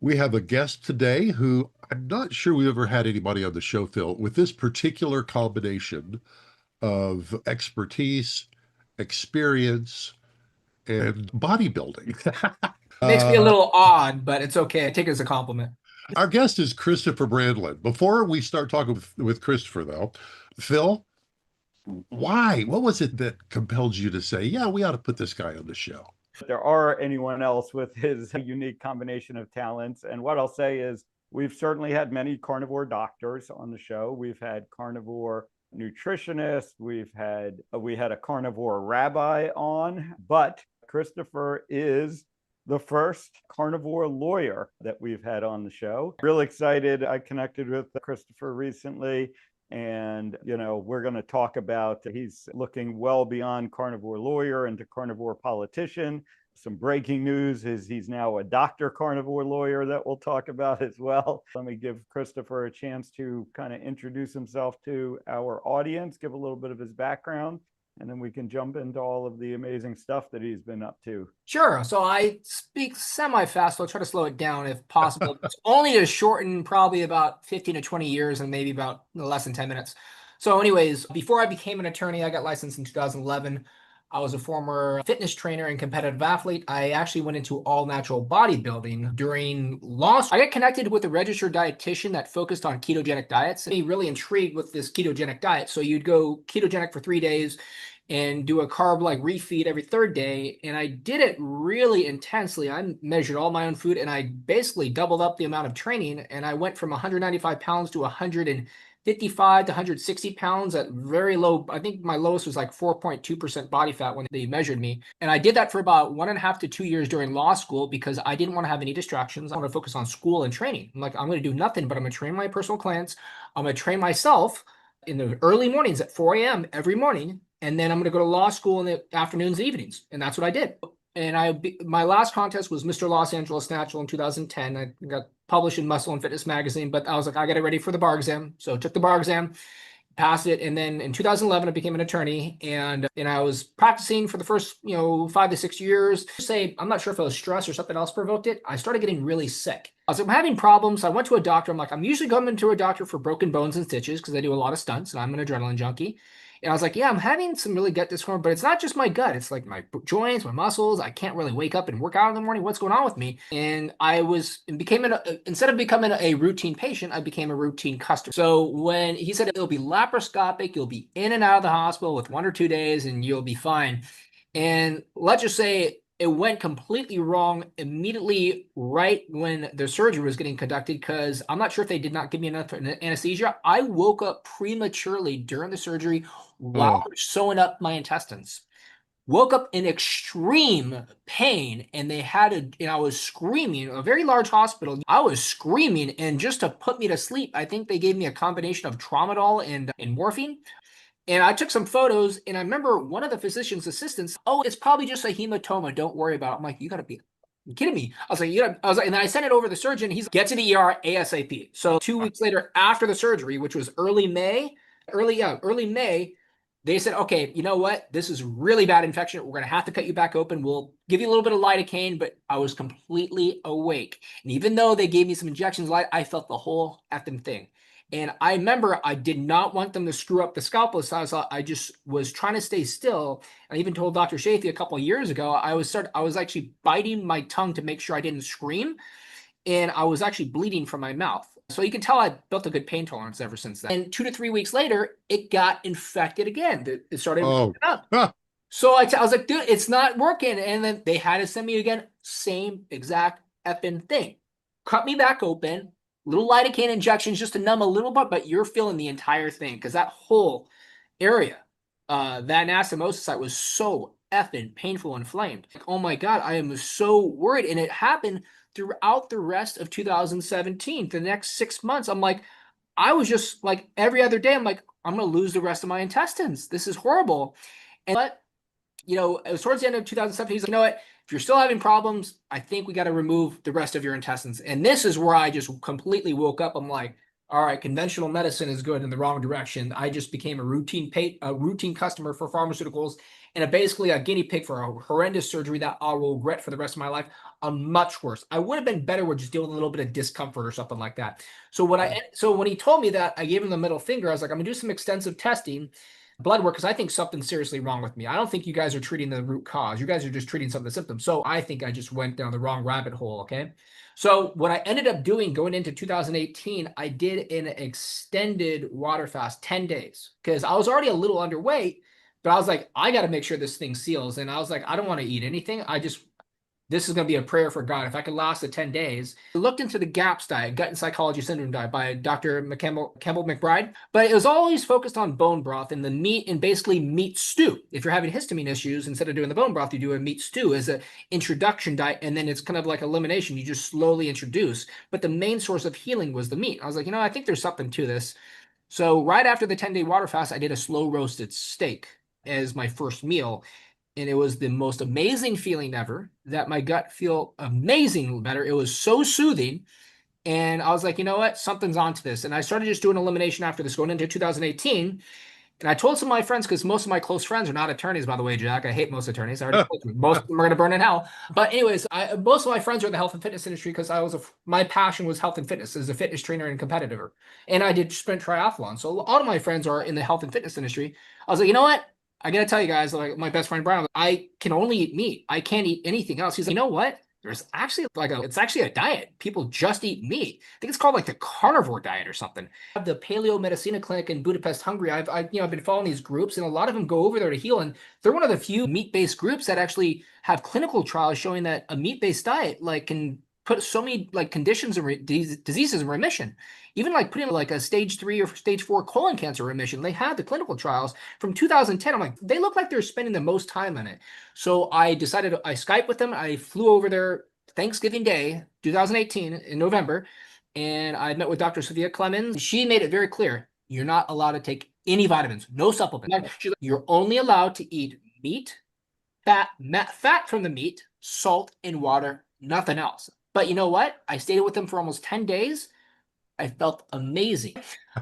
We have a guest today who I'm not sure we've ever had anybody on the show, Phil, with this particular combination of expertise, experience, and bodybuilding. Makes me a uh, little odd, but it's okay. I take it as a compliment. our guest is Christopher Brandlin. Before we start talking with Christopher, though, Phil, why? What was it that compelled you to say, yeah, we ought to put this guy on the show? There are anyone else with his unique combination of talents. And what I'll say is we've certainly had many carnivore doctors on the show. We've had carnivore nutritionists. We had a carnivore rabbi on, but Christopher is the first carnivore lawyer that we've had on the show. Real excited. I connected with Christopher recently. And, we're going to talk about he's looking well beyond carnivore lawyer into carnivore politician. Some breaking news is he's now a doctor carnivore lawyer that we'll talk about as well. Let me give Christopher a chance to kind of introduce himself to our audience, give a little bit of his background, and then we can jump into all of the amazing stuff that he's been up to. Sure. So I speak semi-fast, so I'll try to slow it down if possible. It's only to shorten probably about 15 to 20 years and maybe about less than 10 minutes. So anyways, before I became an attorney, I got licensed in 2011. I was a former fitness trainer and competitive athlete. I actually went into all natural bodybuilding during law school. I got connected with a registered dietitian that focused on ketogenic diets. And he really intrigued with this ketogenic diet. So you'd go ketogenic for 3 days and do a carb like refeed every third day. And I did it really intensely. I measured all my own food and I basically doubled up the amount of training. And I went from 195 pounds to 155 to 160 pounds at very low. I think my lowest was like 4.2% body fat when they measured me. And I did that for about 1.5 to 2 years during law school because I didn't want to have any distractions. I want to focus on school and training. I'm like, I'm going to do nothing, but I'm going to train my personal clients. I'm going to train myself in the early mornings at 4 a.m. every morning. And then I'm going to go to law school in the afternoons and evenings. And that's what I did. And my last contest was Mr. Los Angeles Natural in 2010. I got published in Muscle and Fitness magazine, but I was like, I got it ready for the bar exam. So I took the bar exam, passed it. And then in 2011, I became an attorney and I was practicing for the first, 5 to 6 years. I'm not sure if it was stress or something else provoked it. I started getting really sick. I was like, I'm having problems. I went to a doctor. I'm like, I'm usually coming to a doctor for broken bones and stitches because I do a lot of stunts and I'm an adrenaline junkie. And I was like, yeah, I'm having some really gut discomfort, but it's not just my gut. It's like my joints, my muscles. I can't really wake up and work out in the morning. What's going on with me? And instead of becoming a routine patient, I became a routine customer. So when he said it'll be laparoscopic, you'll be in and out of the hospital with 1 or 2 days and you'll be fine. And let's just say it went completely wrong immediately right when the surgery was getting conducted because I'm not sure if they did not give me enough anesthesia. I woke up prematurely during the surgery while sewing up my intestines. Woke up in extreme pain and I was screaming, a very large hospital. I was screaming and just to put me to sleep, I think they gave me a combination of tramadol and morphine. And I took some photos, and I remember one of the physician's assistants, oh, it's probably just a hematoma. Don't worry about it. I'm like, you gotta be kidding me. I was like, and then I sent it over to the surgeon. He's get to the ER ASAP. So 2 weeks later, after the surgery, which was early May, they said, okay, you know what? This is really bad infection. We're gonna have to cut you back open. We'll give you a little bit of lidocaine, but I was completely awake. And even though they gave me some injections, I felt the whole effing thing. And I remember I did not want them to screw up the scalpel, so I just was trying to stay still. I even told Dr. Shafee a couple of years ago, I was actually biting my tongue to make sure I didn't scream, and I was actually bleeding from my mouth. So you can tell I built a good pain tolerance ever since then. And 2 to 3 weeks later, it got infected again. It started up. So I was like, dude, it's not working. And then they had to send me again, same exact effing thing. Cut me back open. Little lidocaine injections just to numb a little bit, but you're feeling the entire thing because that whole area, that anastomosis site was so effing painful and inflamed. Like, oh my God, I am so worried. And it happened throughout the rest of 2017. The next 6 months, I'm like, I was just like every other day, I'm like, I'm going to lose the rest of my intestines. This is horrible. But, it was towards the end of 2017, he's like, you know what? If you're still having problems, I think we got to remove the rest of your intestines. And this is where I just completely woke up. I'm like, all right, conventional medicine is good in the wrong direction. I just became a routine customer for pharmaceuticals and basically a guinea pig for a horrendous surgery that I will regret for the rest of my life. I'm much worse. I would have been better with just dealing with a little bit of discomfort or something like that. So when he told me that, I gave him the middle finger. I was like, I'm gonna do some extensive testing, blood work, because I think something's seriously wrong with me. I don't think you guys are treating the root cause. You guys are just treating some of the symptoms. So I think I just went down the wrong rabbit hole. Okay. So what I ended up doing going into 2018, I did an extended water fast, 10 days, because I was already a little underweight, but I was like, I got to make sure this thing seals. And I was like, I don't want to eat anything. This is going to be a prayer for God. If I could last the 10 days, I looked into the GAPS diet, gut and psychology syndrome diet by Dr. Campbell McBride, but it was always focused on bone broth and the meat and basically meat stew. If you're having histamine issues, instead of doing the bone broth, you do a meat stew as an introduction diet. And then it's kind of like elimination. You just slowly introduce, but the main source of healing was the meat. I was like, I think there's something to this. So right after the 10-day water fast, I did a slow roasted steak as my first meal. And it was the most amazing feeling ever, that my gut feel amazing better. It was so soothing. And I was like, you know what? Something's onto this. And I started just doing elimination after this going into 2018. And I told some of my friends, because most of my close friends are not attorneys, by the way, Jack. I hate most attorneys. I already told you. Most of them are going to burn in hell. But anyways, most of my friends are in the health and fitness industry because my passion was health and fitness as a fitness trainer and competitor. And I did sprint triathlon. So all of my friends are in the health and fitness industry. I was like, you know what? I got to tell you guys, like my best friend, Brian, I can only eat meat. I can't eat anything else. He's like, you know what? There's actually it's actually a diet. People just eat meat. I think it's called like the carnivore diet or something. I have the Paleo Medicina Clinic in Budapest, Hungary. I've been following these groups, and a lot of them go over there to heal. And they're one of the few meat-based groups that actually have clinical trials showing that a meat-based diet can put so many conditions and diseases in remission. Even putting a stage 3 or stage 4 colon cancer remission. They had the clinical trials from 2010. I'm like, they look like they're spending the most time on it. So I decided, I Skyped with them. I flew over there Thanksgiving Day, 2018 in November. And I met with Dr. Sophia Clemens. She made it very clear, you're not allowed to take any vitamins, no supplements. She's like, you're only allowed to eat meat, fat from the meat, salt, and water, nothing else. But you know what? I stayed with them for almost 10 days. I felt amazing.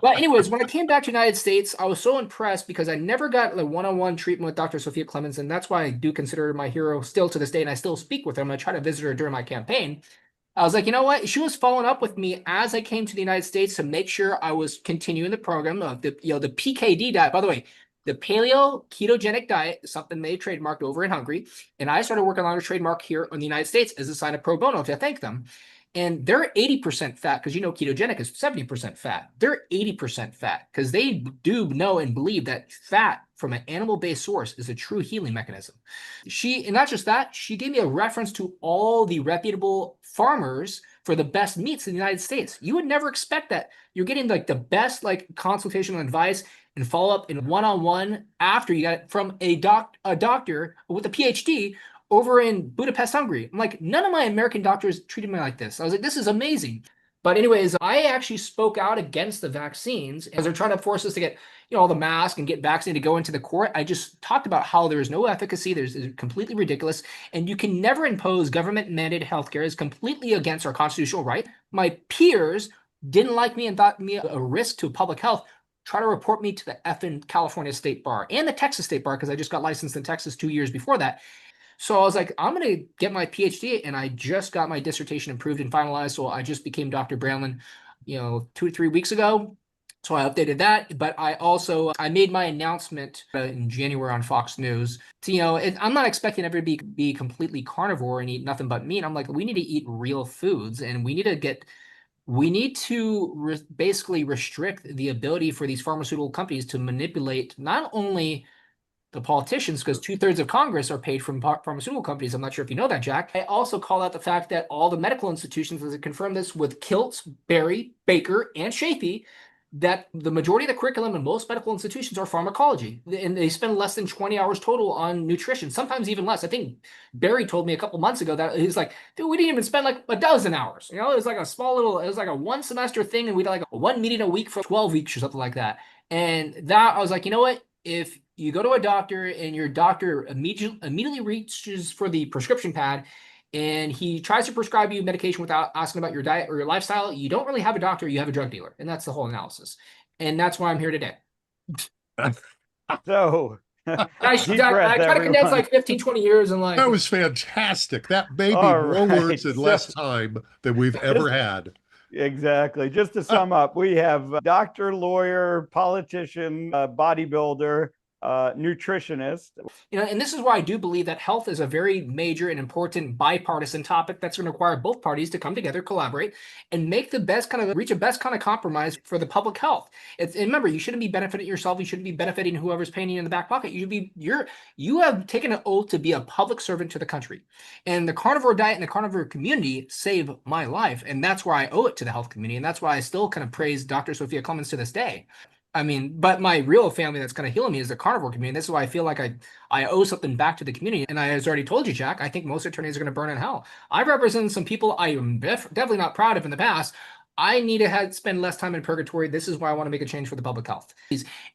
But anyways, when I came back to the United States, I was so impressed because I never got the one-on-one treatment with Dr. Sophia Clemens, and that's why I do consider her my hero still to this day, and I still speak with her. I'm going to try to visit her during my campaign. I was like, you know what? She was following up with me as I came to the United States to make sure I was continuing the program of the PKD diet. By the way, the paleo ketogenic diet is something they trademarked over in Hungary. And I started working on a trademark here in the United States as a sign of pro bono to thank them. And they're 80% fat because ketogenic is 70% fat. They're 80% fat because they do know and believe that fat from an animal-based source is a true healing mechanism. And not just that, she gave me a reference to all the reputable farmers for the best meats in the United States. You would never expect that. You're getting the best consultational advice and follow up in one-on-one after you got it from a doctor with a PhD over in Budapest, Hungary. I'm like, none of my American doctors treated me like this. I was like, this is amazing. But anyways, I actually spoke out against the vaccines as they're trying to force us to get, all the mask and get vaccinated to go into the court. I just talked about how there is no efficacy. It's completely ridiculous. And you can never impose government mandated healthcare. It's completely against our constitutional right. My peers didn't like me and thought me a risk to public health. Try to report me to the effing California State Bar and the Texas State Bar because I just got licensed in Texas 2 years before that. So I was like, I'm going to get my PhD, and I just got my dissertation approved and finalized. So I just became Dr. Brandlin, 2 to 3 weeks ago. So I updated that, but I made my announcement in January on Fox News. So, I'm not expecting everybody to be completely carnivore and eat nothing but meat. I'm like, we need to eat real foods, and we need to basically restrict the ability for these pharmaceutical companies to manipulate not only the politicians, because 2/3 of Congress are paid from pharmaceutical companies. I'm not sure if you know that, Jack. I also call out the fact that all the medical institutions, as I confirmed this with Kiltz, Berry, Baker, and Shafee, that the majority of the curriculum in most medical institutions are pharmacology, and they spend less than 20 hours total on nutrition, sometimes even less. I think Barry told me a couple months ago that he's like, dude, we didn't even spend a dozen hours. It was like it was like a 1 semester thing, and we did one meeting a week for 12 weeks or something like that. And that I was like, you know what? If you go to a doctor and your doctor immediately reaches for the prescription pad and he tries to prescribe you medication without asking about your diet or your lifestyle, you don't really have a doctor, you have a drug dealer. And that's the whole analysis. And that's why I'm here today. So I deep breath, try to condense everyone. like 15, 20 years and like. That was fantastic. That may be All more words right, in less time than we've ever had. Exactly. Just to sum up, we have doctor, lawyer, politician, bodybuilder, nutritionist. And this is why I do believe that health is a very major and important bipartisan topic that's going to require both parties to come together, collaborate, and make the best kind of reach a best kind of compromise for the public health. And remember, you shouldn't be benefiting yourself. You shouldn't be benefiting whoever's paying you in the back pocket. You have taken an oath to be a public servant to the country. And the carnivore diet and the carnivore community saved my life. And that's why I owe it to the health community. And that's why I still kind of praise Dr. Sophia Clemens to this day. I mean, but my real family that's kind of healing me is the carnivore community. This is why I feel like I owe something back to the community. And I has already told you, Jack, I think most attorneys are going to burn in hell. I represent some people I am definitely not proud of in the past. I need to spend less time in purgatory. This is why I want to make a change for the public health.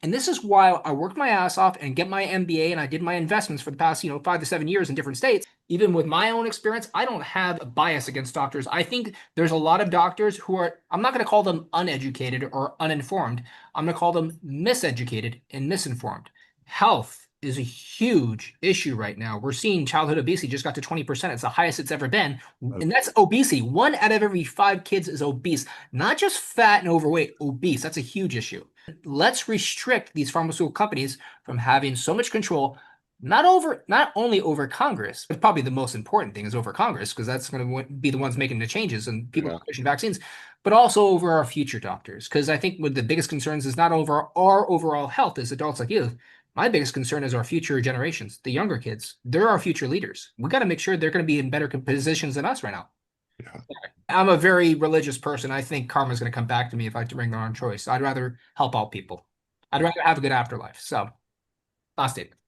And this is why I worked my ass off and get my MBA, and I did my investments for the past, 5 to 7 years in different states. Even with my own experience, I don't have a bias against doctors. I think there's a lot of doctors who are, I'm not going to call them uneducated or uninformed. I'm going to call them miseducated and misinformed. Health is a huge issue right now. We're seeing childhood obesity just got to 20%. It's the highest it's ever been. And that's obesity. 1 out of every 5 kids is obese, not just fat and overweight, obese. That's a huge issue. Let's restrict these pharmaceutical companies from having so much control, not only over Congress, but probably the most important thing is over Congress, because that's going to be the ones making the changes and people pushing vaccines, but also over our future doctors. Because I think one of the biggest concerns is not over our overall health as adults like you. My biggest concern is our future generations, the younger kids. They're our future leaders. We got to make sure they're going to be in better positions than us right now. Yeah. I'm a very religious person. I think karma is going to come back to me if I have to bring my own choice. I'd rather help out people. I'd rather have a good afterlife. So, last statement.